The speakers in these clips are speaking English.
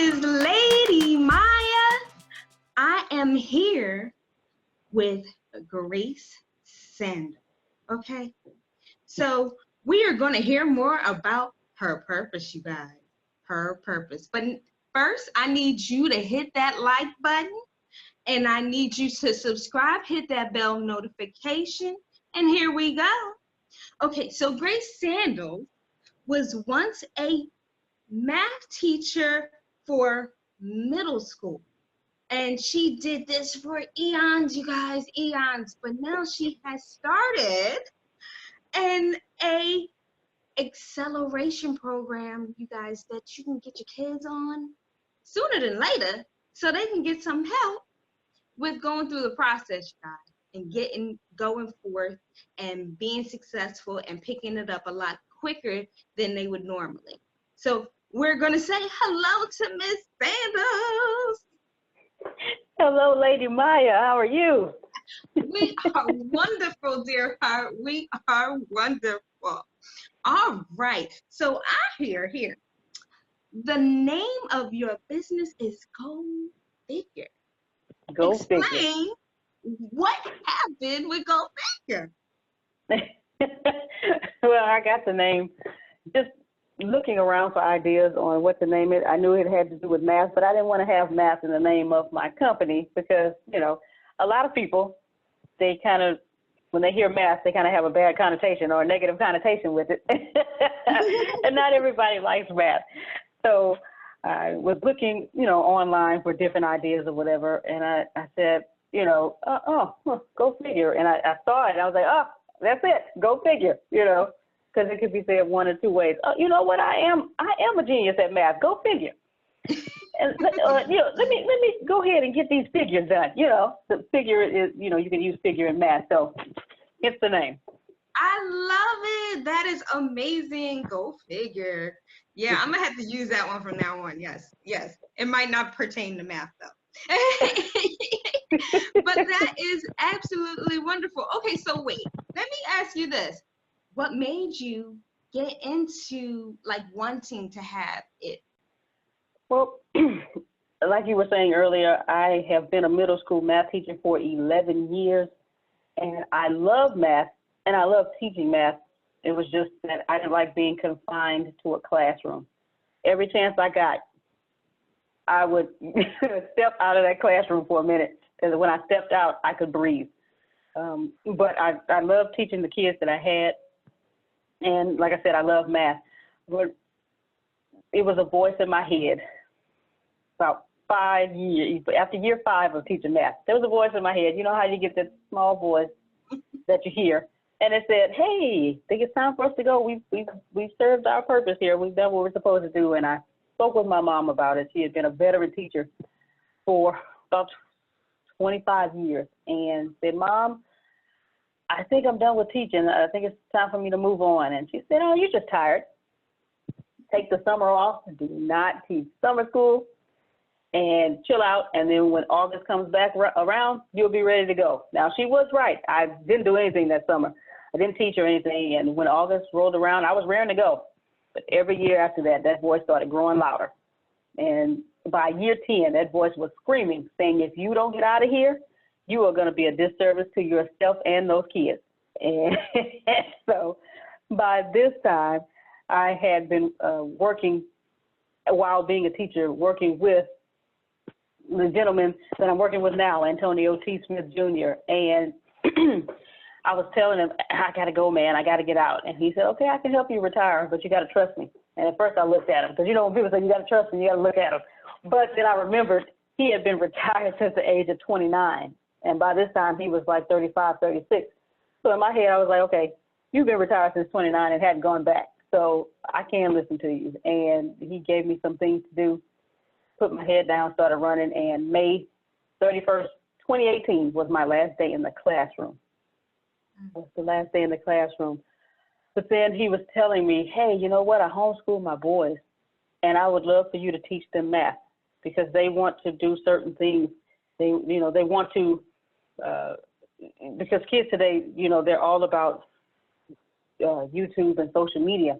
is Lady Maya. I am here with Grace Sanders. Okay, so we are going to hear more about her purpose, you guys. Her purpose. But first, I need you to hit that like button, and I need you to subscribe, hit that bell notification, and here we go. Okay, so Grace Sandals was once a math teacher for middle school. And she did this for eons, you guys, eons. But now she has started a acceleration program, you guys, that you can get your kids on sooner than later so they can get some help with going through the process, you guys, and going forth and being successful and picking it up a lot quicker than they would normally. So we're going to say hello to Miss Sanders. Hello, Lady Maya. How are you? We are wonderful, dear heart. We are wonderful. All right. So I hear here. The name of your business is Go Figure. Go Explain Figure. what happened with Go Figure. Well, I got the name just looking around for ideas on what to name it. I knew it had to do with math, but I didn't want to have math in the name of my company because, a lot of people, they kind of, when they hear math, they kind of have a bad connotation or a negative connotation with it. And not everybody likes math. So I was looking, online for different ideas or whatever. And I said, Go Figure. And I saw it and I was like, oh, that's it. Go Figure, because it could be said one or two ways. You know what? I am a genius at math. Go figure. And let me go ahead and get these figures done. The figure is, you can use figure in math. So it's the name. I love it. That is amazing. Go Figure. Yeah, I'm gonna have to use that one from now on. Yes. It might not pertain to math though. But that is absolutely wonderful. Okay, so wait. Let me ask you this. What made you get into wanting to have it? Well, like you were saying earlier, I have been a middle school math teacher for 11 years, and I love math, and I love teaching math. It was just that I didn't like being confined to a classroom. Every chance I got, I would step out of that classroom for a minute, because when I stepped out, I could breathe. But I love teaching the kids that I had. And like I said, I love math. But it was a voice in my head about 5 years. After year 5 of teaching math, there was a voice in my head. You know how you get that small voice that you hear? And it said, hey, I think it's time for us to go. We've served our purpose here. We've done what we're supposed to do. And I spoke with my mom about it. She had been a veteran teacher for about 25 years and said, Mom, I think I'm done with teaching. I think it's time for me to move on. And she said, oh, you're just tired. Take the summer off. Do not teach summer school and chill out. And then when August comes back around, you'll be ready to go. Now, she was right. I didn't do anything that summer. I didn't teach or anything. And when August rolled around, I was raring to go. But every year after that, that voice started growing louder. And by year 10, that voice was screaming, saying, if you don't get out of here, you are going to be a disservice to yourself and those kids. And so by this time, I had been working while being a teacher, working with the gentleman that I'm working with now, Antonio T. Smith Jr. And I was telling him, I got to go, man. I got to get out. And he said, okay, I can help you retire, but you got to trust me. And at first I looked at him because, when people say you got to trust me, you got to look at him. But then I remembered he had been retired since the age of 29. And by this time, he was like 35, 36. So in my head, I was like, okay, you've been retired since 29 and hadn't gone back. So I can listen to you. And he gave me some things to do, put my head down, started running. And May 31st, 2018 was my last day in the classroom. It was the last day in the classroom. But then he was telling me, hey, you know what? I homeschool my boys, and I would love for you to teach them math because they want to do certain things. They want to, because kids today, they're all about YouTube and social media.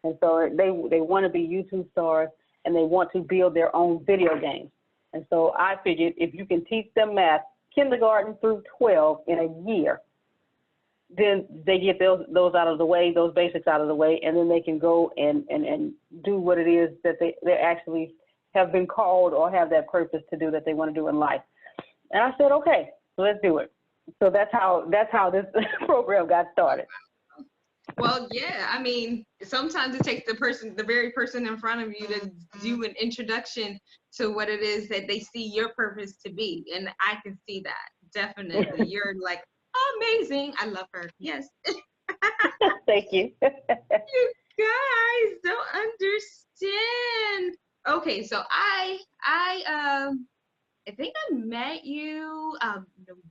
And so they want to be YouTube stars. and they want to build their own video games. And so I figured if you can teach them math, kindergarten through 12 in a year, then they get those out of the way, those basics out of the way, and then they can go and do what it is that they actually have been called or have that purpose to do that they want to do in life. And I said, okay, so let's do it. So that's how this program got started. Well, yeah, I mean, sometimes it takes the very person in front of you to do an introduction to what it is that they see your purpose to be. And I can see that, definitely. You're like, amazing. I love her. Yes. Thank you. You guys don't understand. Okay, so I think I met you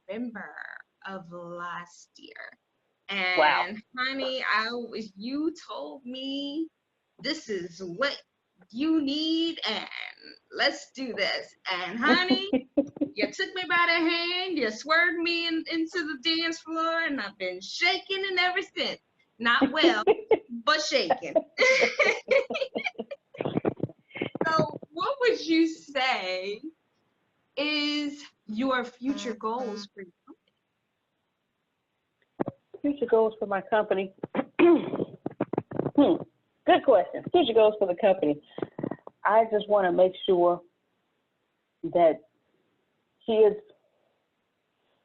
November of last year. And Wow. honey, you told me this is what you need and let's do this. And honey, you took me by the hand, you swerved me into the dance floor, and I've been shaking and ever since. Not well, but shaking. So what would you say is your future goals for you? Future goals for my company. Good question. Future goals for the company. I just want to make sure that kids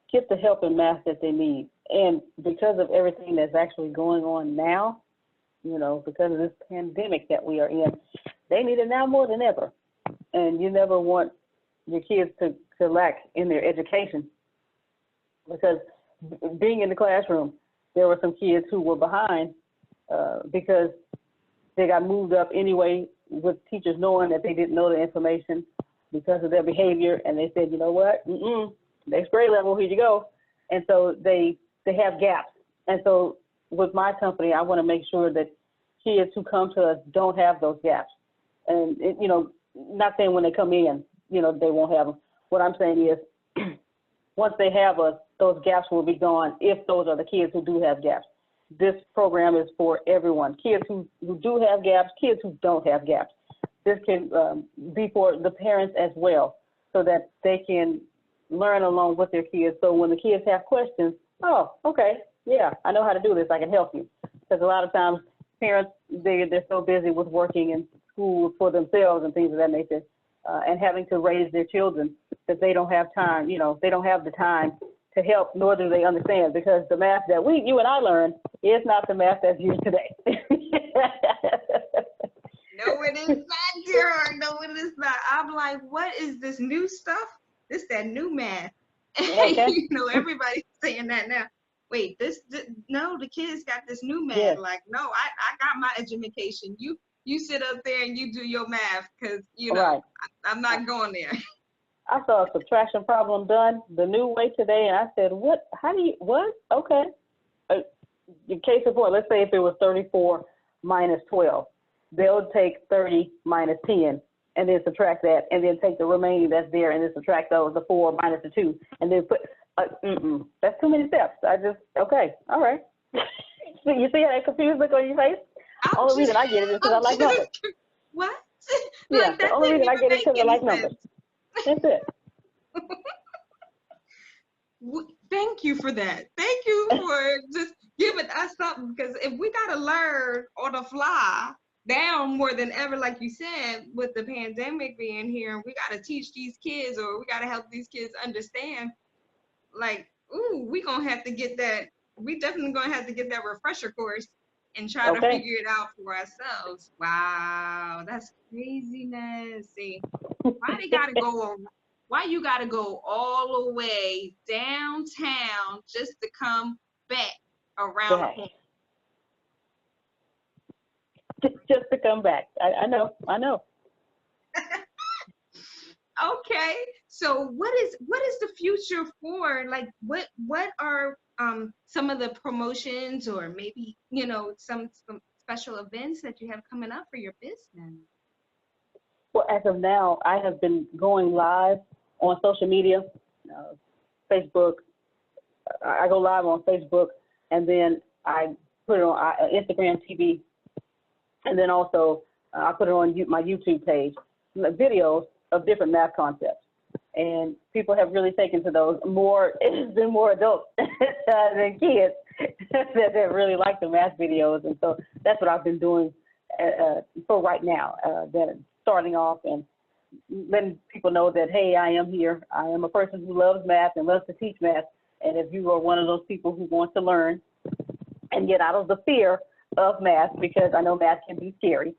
get the help in math that they need. And because of everything that's actually going on now, because of this pandemic that we are in, they need it now more than ever. And you never want your kids to lack in their education, because being in the classroom, there were some kids who were behind because they got moved up anyway, with teachers knowing that they didn't know the information because of their behavior, and they said, you know what, next grade level, here you go. And so they have gaps. And so with my company, I want to make sure that kids who come to us don't have those gaps. And, not saying when they come in, they won't have them. What I'm saying is once they have us, those gaps will be gone if those are the kids who do have gaps. This program is for everyone, kids who do have gaps, kids who don't have gaps. This can be for the parents as well, so that they can learn along with their kids. So when the kids have questions, oh, okay, yeah, I know how to do this, I can help you. Because a lot of times parents, they're so busy with working in school for themselves and things of that nature, and having to raise their children, that they don't have time, they don't have the time to help, nor do they understand, because the math that you and I learned is not the math that's used today. No, it is not, dear. No, it is not. I'm like, what is this new stuff? This that new math. Okay. Everybody's saying that now. Wait, no, the kids got this new math. Yeah. Like, no, I got my education. You sit up there and you do your math, because Right. I'm not going there. I saw a subtraction problem done the new way today, and I said, what? What? Okay. In case in point, let's say if it was 34 minus 12, they'll take 30 minus 10 and then subtract that, and then take the remaining that's there and then subtract the 4 minus the 2, and then put, that's too many steps. Okay, all right. So you see how that confused look on your face? The only reason I get it is because I like numbers. What? Yeah, Like, the only reason I get it is because I like numbers. That's it. Thank you for that. Thank you for just giving us something, because if we got to learn on the fly now more than ever, like you said, with the pandemic being here, and we got to teach these kids, or we got to help these kids understand, like, we gonna have to get that. We definitely gonna have to get that refresher course and try to figure it out for ourselves. Wow, that's craziness. See, why you gotta go all the way downtown just to come back around the corner? Just to come back. I know. Okay, so what is the future for? Like, what are some of the promotions, or maybe some special events that you have coming up for your business? Well, as of now, I have been going live on social media, Facebook. I go live on Facebook, and then I put it on Instagram TV, and then also I put it on my YouTube page, videos of different math concepts. And people have really taken to those more. It's been more adults than kids that really like the math videos. And so that's what I've been doing for right now, that starting off and letting people know that, hey, I am here. I am a person who loves math and loves to teach math. And if you are one of those people who wants to learn and get out of the fear of math, because I know math can be scary,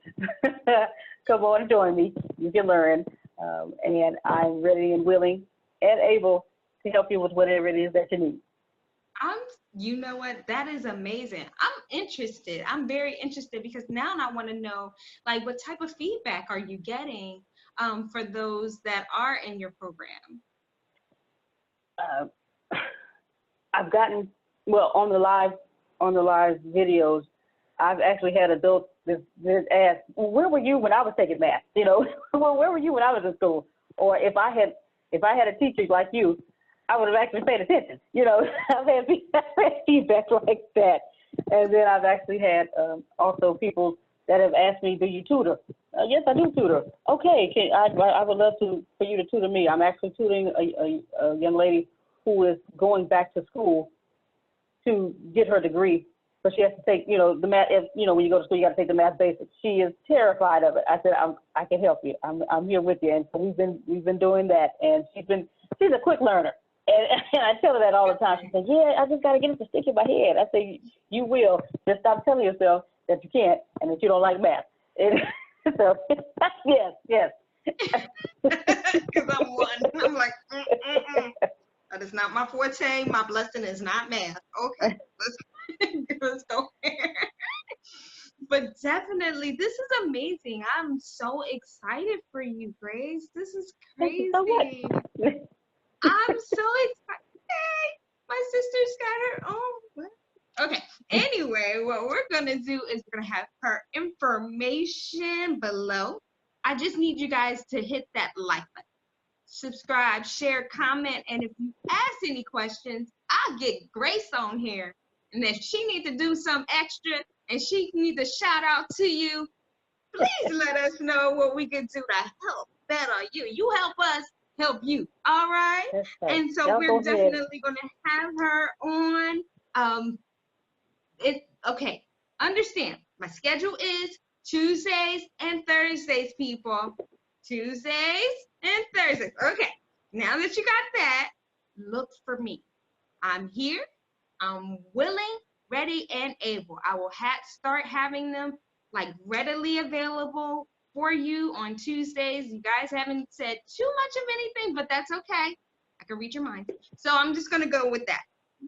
come on and join me. You can learn. And I'm ready and willing and able to help you with whatever it is that you need. You know what? That is amazing. I'm interested. I'm very interested because now I want to know, like, what type of feedback are you getting for those that are in your program? I've gotten, well, on the live videos, I've actually had adults that ask, well, where were you when I was taking math? You know, well, where were you when I was in school? Or if I had a teacher like you, I would have actually paid attention. You know, I've had feedback like that. And then I've actually had also people that have asked me, do you tutor? Yes, I do tutor. Okay, I would love for you to tutor me. I'm actually tutoring a young lady who is going back to school to get her degree. So she has to take, you know, the math, you know, when you go to school, you got to take the math basics. She is terrified of it. I said, I can help you. I'm here with you. And so we've been doing that. And she's a quick learner. And I tell her that all the time. She says, yeah, I just got to get it to stick in my head. I say, you will. Just stop telling yourself that you can't and that you don't like math. And so, yes. Because I'm one. I'm like, that is not my forte. My blessing is not math. Okay, let's go here. But definitely, this is amazing. I'm so excited for you, Grace. This is crazy. Thank you so much. I'm so excited. Hey, my sister's got her own. Okay. Anyway, what we're going to do is we're going to have her information below. I just need you guys to hit that like button, subscribe, share, comment, and if you ask any questions, I'll get Grace on here. And if she needs to do some extra and she needs a shout out to you, please let us know what we can do to help better you. You help us, help you. All right? And so we're definitely going to have her on. Okay, understand, my schedule is Tuesdays and Thursdays, people. Tuesdays and Thursdays. Okay, now that you got that, look for me. I'm here. I'm willing, ready, and able. I will start having them like readily available for you on Tuesdays. You guys haven't said too much of anything, but that's okay. I can read your mind. So I'm just going to go with that.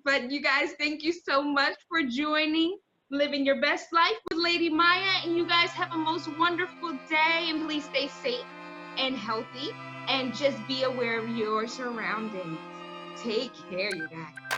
But you guys, thank you so much for joining Living Your Best Life with Lady Maya. And you guys have a most wonderful day. And please stay safe and healthy. And just be aware of your surroundings. Take care, you guys.